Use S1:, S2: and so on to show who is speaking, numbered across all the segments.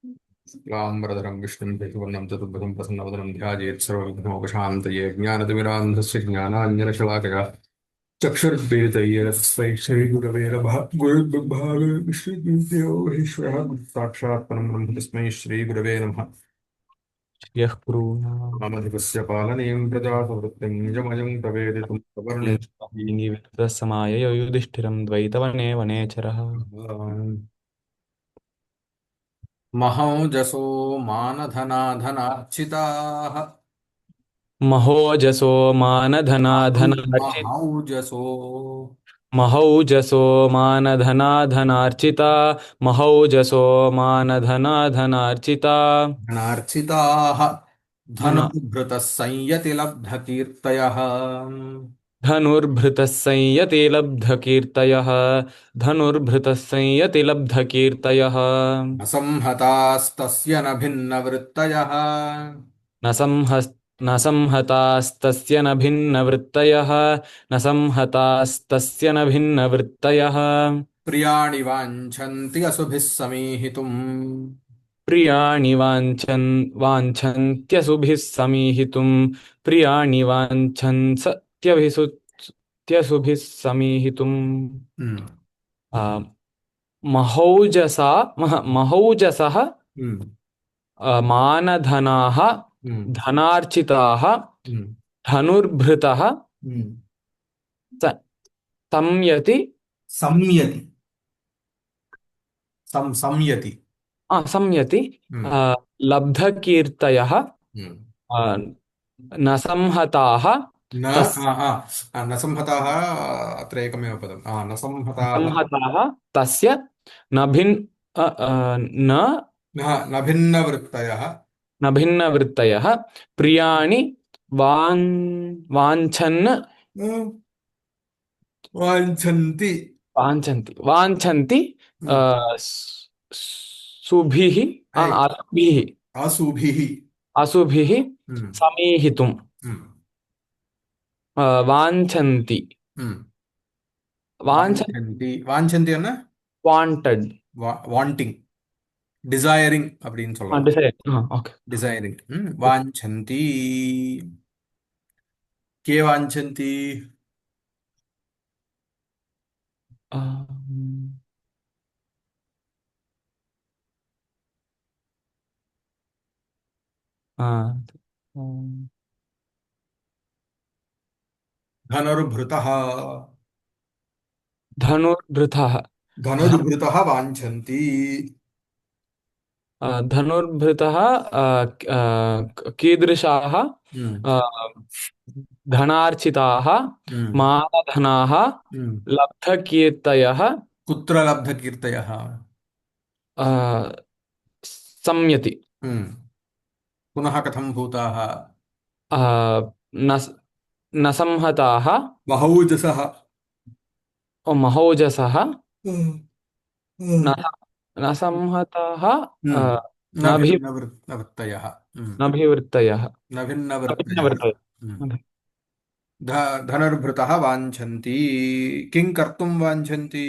S1: शुक्लाम्बरधरं विष्णुं शशिवर्णं चतुर्भुजं प्रसन्नवदनं ध्यायेत् सर्वविघ्नोपशान्तये ज्ञानतिमिरान्धस्य ज्ञानाञ्जनशलाकया चक्षुर्भेदये तस्मै श्रीगुरवे नमः गुरुर्ब्रह्मा विष्णुर्देवो महेश्वरः साक्षात् परं ब्रह्म तस्मै श्रीगुरवे नमः
S2: यः पुरूणां
S1: नामधिपस्य पालनीं प्रजासवृत्तिं निजमयं प्रवेदितुं सवर्णेन
S2: समाययो युधिष्ठिरं द्वैतवने वनेचरः
S1: महौजसो मानधनाधनार्चिताः
S2: महोजसो मानधनाधनार्चिता
S1: महौजसो
S2: महौजसो मानधनाधनार्चिता महौजसो मानधनाधनार्चिता
S1: धनार्चिताः
S2: धन
S1: धनुर्भृतः संयतिलब्धकीर्तयः
S2: धनुर्भृतः संयतिलब्धकीर्तयः धनुर्भृतः संयतिलब्धकीर्तयः
S1: न संहतास्तस्य न भिन्नवृत्तयः
S2: न संहस् न संहतास्तस्य न भिन्नवृत्तयः न संहतास्तस्य न भिन्नवृत्तयः
S1: प्रियाणि वाञ्छन्ति असुभिः समीहितुम्
S2: प्रियाणि वाञ्छन्त्यसुभिः समीहितुं प्रियाणि वाञ्छन्त्यसुभिः समीहितुम्
S1: हम्म,
S2: महौजसा महौजसः
S1: हम्म,
S2: मानधनाः
S1: हम्म,
S2: धनार्चिताः
S1: हम्म,
S2: धनुर्भृतः
S1: हम्म।
S2: स- संयति
S1: संयति संयति
S2: संयति
S1: हम्म,
S2: लब्धकीर्तयः
S1: हम्म।
S2: न संहताः
S1: न
S2: तस्
S1: न संहताः अत्र एकमेव पदम् न संहताः
S2: संहताः तस्य न भिन् न
S1: न भिन्नवृत्तयः
S2: न भिन्नवृत्तयः प्रियाणि वान् वाञ्छन्
S1: न वाञ्छन्ति
S2: वाञ्छन्ति
S1: हम्म,
S2: सुभिः
S1: ऐ
S2: असुभिः
S1: असुभिः
S2: असुभिः
S1: हम्म,
S2: समीहितुं
S1: हम्म,
S2: वाञ्छन्ति
S1: हम्म।
S2: वाञ्छन्ति
S1: वाञ्छन्ति वाञ्छन्ति என்ன
S2: वाण्टेड्
S1: வாண்டிங் டிசைரிங் அப்படின்னு சொல்லலாம்
S2: ओके
S1: டிசைரிங் வாஞ்சந்தி கே வாஞ்சந்தி धनुर्भृतः
S2: धनुर्भृतः
S1: धनुर्भृतः वाञ्छन्ति
S2: धनुर्भृतः कीदृशाः
S1: हम्म,
S2: धनार्चिताः
S1: हम्म,
S2: मानधनाः
S1: हम्म।
S2: लब्धकीर्तयः
S1: कुत्र लब्धकीर्तयः
S2: संयति
S1: हम्म। पुनः कथं भूताः
S2: न न संहताः
S1: महौजसः
S2: महोजसः
S1: हम्म,
S2: न
S1: हम्म,
S2: न संहताः
S1: न भिन्नवृत्तयः
S2: नभिवृत्तयः
S1: न भिन्नवृत्तयः हम्म।
S2: नभिवृत्तयः
S1: धनुर्भृतः वाञ्छन्ति किं कर्तुं वाञ्छन्ति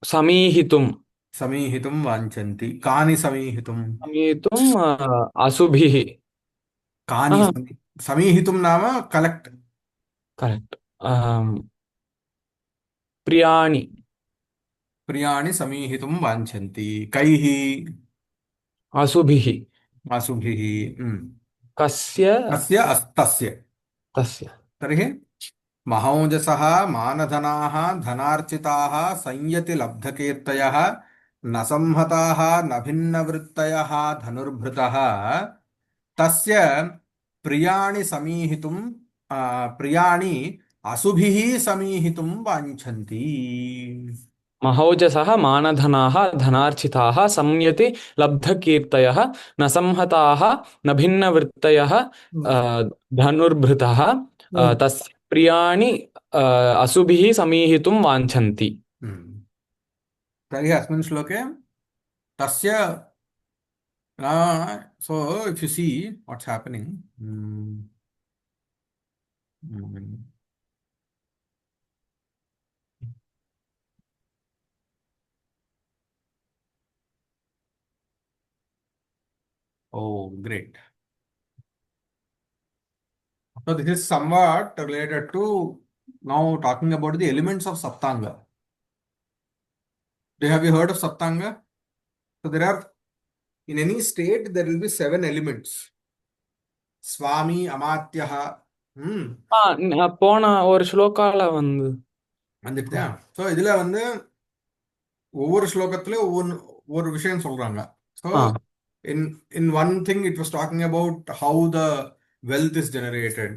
S2: समीहितुं
S1: समीहितुं वाञ्छन्ति कानि समीहितुं
S2: समीहितुम् असुभिः
S1: समीहितुं नाम कलेक्ट्
S2: करेक्ट् प्रियाणि
S1: प्रियाणि समीहितुं वाञ्छन्ति कैः
S2: असुभिः
S1: वासुभिः
S2: कस्य
S1: तस्य तस्य
S2: तस्य
S1: तर्हि महौजसः मानधनाः धनार्चिताः संयति लब्धकीर्तयः न संहताः न भिन्नवृत्तयः धनुर्भृतः तस्य प्रियाणि समीहितुं प्रियाणि असुभिः समीहितुं वाञ्छन्ति
S2: महौजसः मानधनाः धनार्चिताः संयति लब्धकीर्तयः न संहताः न भिन्नवृत्तयः धनुर्भृतः तस्य प्रियाणि असुभिः समीहितुं वाञ्छन्ति
S1: हम्म। तर्हि अस्मिन् श्लोके तस्य so if you see what's happening Oh, great. So this is somewhat related to now talking about the elements of Saptanga. Have you heard of Saptanga? So there are, in any state, there will be 7 elements. Swami, Amatyaha.
S2: போன ஒரு ஸ்லோகால வந்து
S1: வந்துட்டா so இதில் வந்து ஒவ்வொரு ஸ்லோகத்திலும் ஒவ்வொரு விஷயம் சொல்றாங்க. So in one thing it was talking about how the wealth is generated.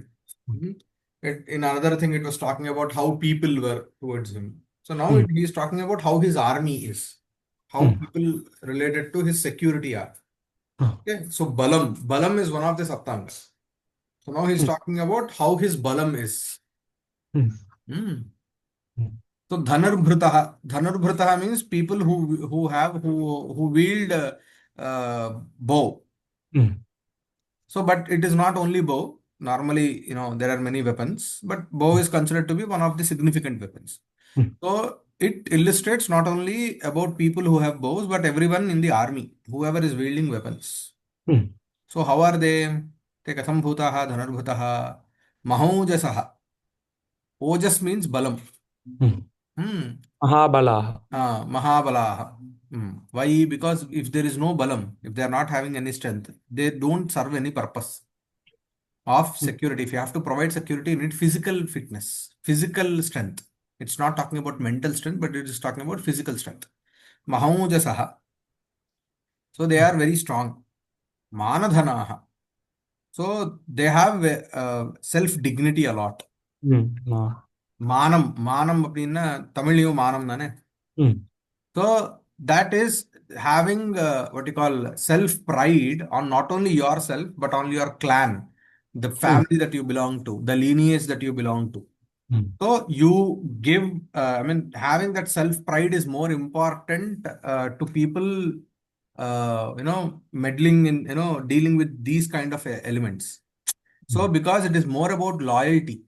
S1: In another thing it was talking about how people were towards him. So now he is talking about how his army is, how people related to his security are. Okay, so balam is one of the saptangas. So now he is talking about how his balam is. So dhanarbhritaha means people who wield bow. So but it is not only bow. Normally, there are many weapons, but bow is considered to be one of the significant weapons. So it illustrates not only about people who have bows, but everyone in the army, whoever is wielding weapons. So how are they? Te katham bhutaha dhanarbhutaha mahaujasaha. Ojas means balam.
S2: Mahābhārata.
S1: Mahābhārata. Why? Because if there is no balam, if they are not having any strength, they don't serve any purpose of security. If you have to provide security, you need physical fitness, physical strength. It's not talking about mental strength, but it is talking about physical strength. Mahaujasaha. So they are very strong. Manadhanaha. So they have self-dignity a lot. Manam அப்படின்னா தமிழ்லையும் மானம் தானே. So that is having what you call self-pride on not only yourself, but on your clan, the family that you belong to, the lineage that you belong to. So you give, having that self-pride is more important to people, meddling in, dealing with these kind of elements. So because it is more about loyalty,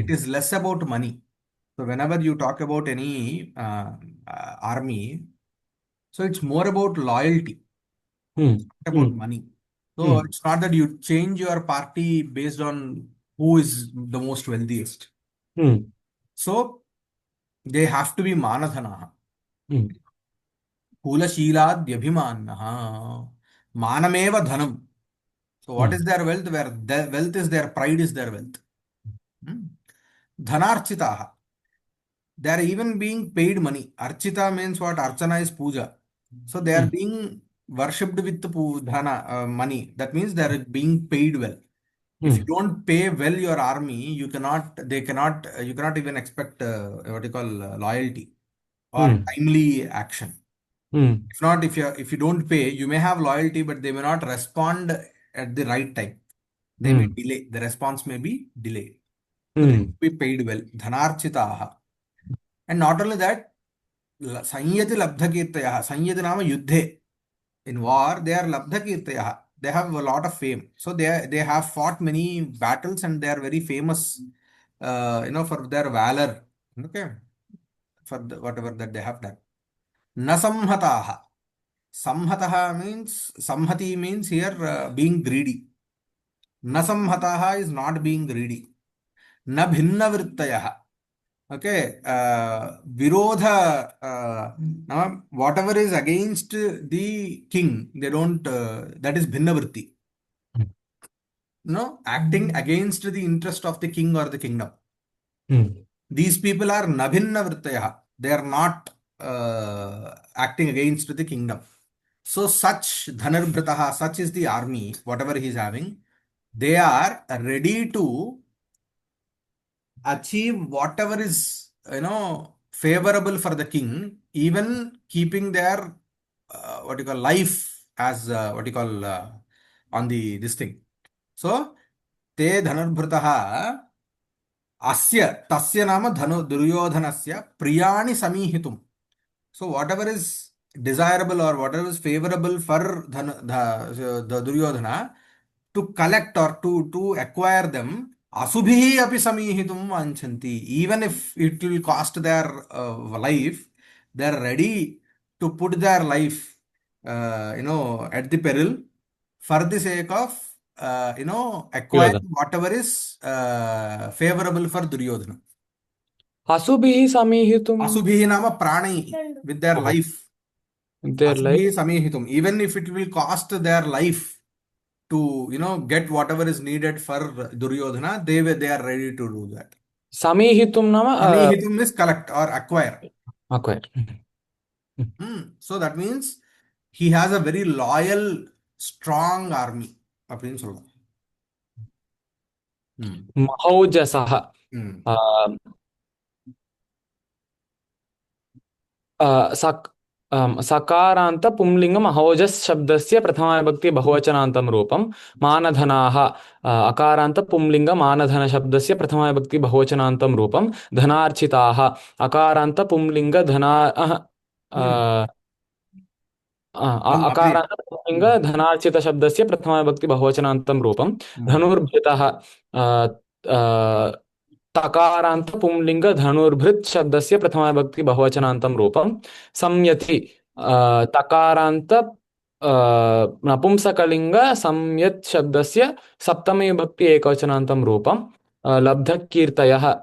S1: it is less about money. So whenever you talk about any army, so it's more about loyalty, not about money. So it's not that you change your party based on who is the most wealthiest. So they have to be manadhanaha. Kulashiladyabhimanaha. Manameva dhanam. So what is their wealth? Where their wealth is their pride is their wealth. Dhanarchitaha. They are even being paid money. Archita means what? Archana is puja. So they are being worshipped with dhana, money. That means they are being paid well. If you don't pay well your army, you cannot even expect what you call loyalty or timely action. If not, if you don't pay, you may have loyalty, but they may not respond at the right time. They may delay. The response may be delayed. So they will be paid well. Dhanarchitaha. And not only that, Sanyati labdhakirtayaha. Sanyati nama yuddhe. In war, they are labdhakirtayaha. They have a lot of fame. So they have fought many battles and they are very famous, for their valor. Okay, for whatever that they have done. Nasamhataha. Samhataha means samhati means here being greedy. Nasamhataha is not being greedy. Na bhinna vrittayaha. Okay, virodha, whatever is against the king, they don't, that is bhinna vritti. No, acting against the interest of the king or the kingdom. These people are nabhinna vrittaya. They are not acting against the kingdom. So such dhanarbhritaha, such is the army, whatever he is having, they are ready to achieve whatever is, favorable for the king, even keeping their what you call life as what you call on the this thing. So te dhanarbhritaha asya tasya nama dhanu duryodhanasya priyani samihitum. So whatever is desirable or whatever is favorable for the Duryodhana, to collect or to acquire them, asubhihi api samihitum vanchanti. Even if it will cost their life, they are ready to put their life, at the peril for the sake of acquiring
S2: Duryodhana.
S1: whatever is favorable for Duryodhana.
S2: Asubhihi samihitum.
S1: Asubhihi nama pranai, with their
S2: Oh,
S1: life.
S2: their life.
S1: Asubhihi samihitum, even if it will cost their life to get whatever is needed for Duryodhana, they are ready to do that.
S2: Samihitum nama
S1: Samihitum is collect or acquire.
S2: acquire.
S1: So that means he has a very loyal, strong army. அப்படின்னு சொல்லலாம்.
S2: महौजसः
S1: ம்.
S2: सक सकारांत पुंलिंग महौजस शब्दस्य प्रथमा विभक्ति बहुवचनान्तं रूपं मानधनाः अकारांत पुंलिंग मानधन शब्दस्य प्रथमा विभक्ति बहुवचनान्तं रूपं धनार्चिताः अकारांत पुंलिंग धना
S1: அப்படியே.
S2: अकारान्त पुंलिंग धनार्चित शब्दस्य प्रथमा विभक्ति बहुवचनान्तं रूपं धनुर्भृतः तकारांत पुंलिंग धनुर्भृत शब्दस्य प्रथमा विभक्ति बहुवचनान्तं रूपं संयति तकारांत नपुंसकलिंग संयत् शब्दस्य सप्तमी विभक्ति एकवचनान्तं रूपं लब्धकीर्तयः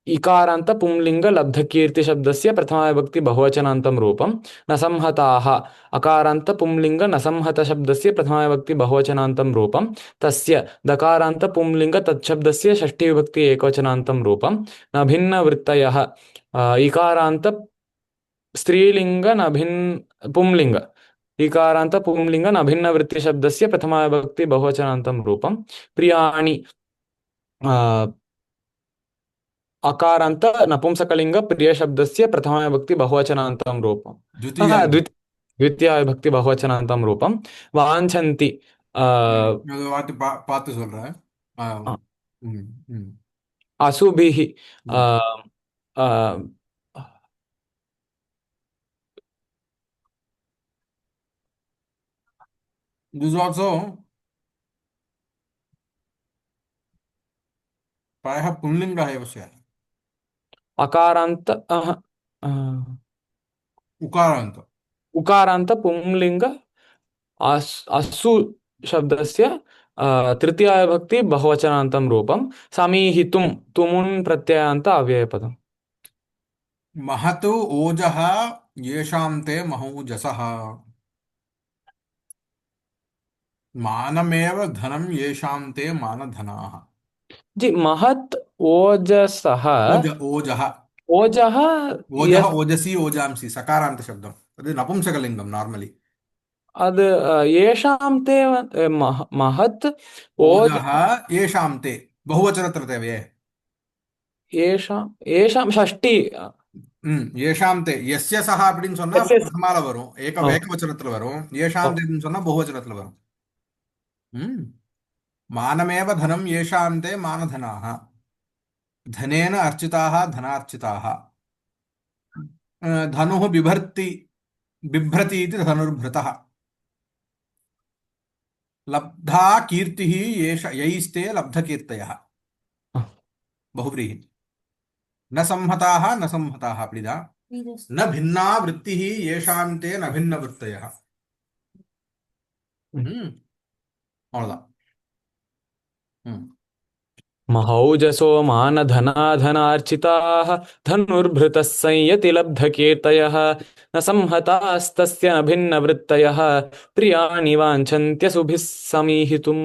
S2: इकारांत पुंलिंग लब्धकीर्ति शब्दस्य प्रथमा विभक्ति बहुवचनान्तं रूपं न संहताः अकारांत पुंलिंग न संहत शब्दस्य प्रथमा विभक्ति बहुवचनान्तं रूपं तस्य दकारांत पुंलिंग तत्शब्दस्य षष्ठी विभक्ति एकवचनान्तं रूपं न भिन्नवृत्तयः इकारांत स्त्रीलिंग न भिन्न पुंलिंग इकारांत पुंलिंग न भिन्नवृत्ति शब्दस्य प्रथमा विभक्ति बहुवचनान्तं रूपं प्रियाणि अकारांत नपुंसकलिंग प्रिय शब्दस्य प्रथमा विभक्ति बहुवचनान्तं रूपं
S1: द्वितीया विभक्ति.
S2: द्वितीया विभक्ति बहुवचनान्तं रूपं वाञ्छन्ति
S1: அது பார்த்து சொல்றேன். ம், ம்.
S2: असुभिः
S1: This is also प्रायः पुल्लिङ्गः एव स्यात्.
S2: अकारांत
S1: उकारान्त.
S2: उकारांत पुंलिंग असु शब्दस्य तृतीया विभक्ति बहुवचनान्तं रूपं समीहितुं तुमुन् प्रत्ययान्त अव्ययपदम्
S1: महतु ओजः येषां ते महौजसः मानमेव धनं येषां ते मानधनाः.
S2: जी महत् ओजसः
S1: ओजः
S2: ओजः
S1: ओजः ओजसी ओजांसि सकारान्त शब्दं तद् नपुंसकलिङ्गं नार्मलि.
S2: அது येषां ते महत् ओज
S1: ओजः येषां ते बहुवचनत्र देवे.
S2: येषां षष्ठी
S1: येषां ते यस्य सः அப்படின்னு சொன்னா பிரதமால வரும், ஏகவச்சனத்துல வரும். येषां तेன்னு சொன்னா बहुवचनத்துல வரும். मानमेव धनं येषां ते मानधनाः धनेन अर्चिताः धनार्चिताः धनुः बिभ्रति इति धनुर्भृतः लब्धा कीर्तिः यैस्ते लब्धकीर्तयः बहुव्रीहि न संहताः அப்படிதா न भिन्ना वृत्तिः येषां ते न भिन्न वृत्तयः. அவ்வளவுதான்.
S2: महौजसो मानधनाधनार्चिताः धनुर्भृतः संयति लब्धकीर्तयः न संहतास्तस्य न भिन्नवृत्तयः प्रियाणि वाञ्छन्त्यसुभिः समीहितुम्.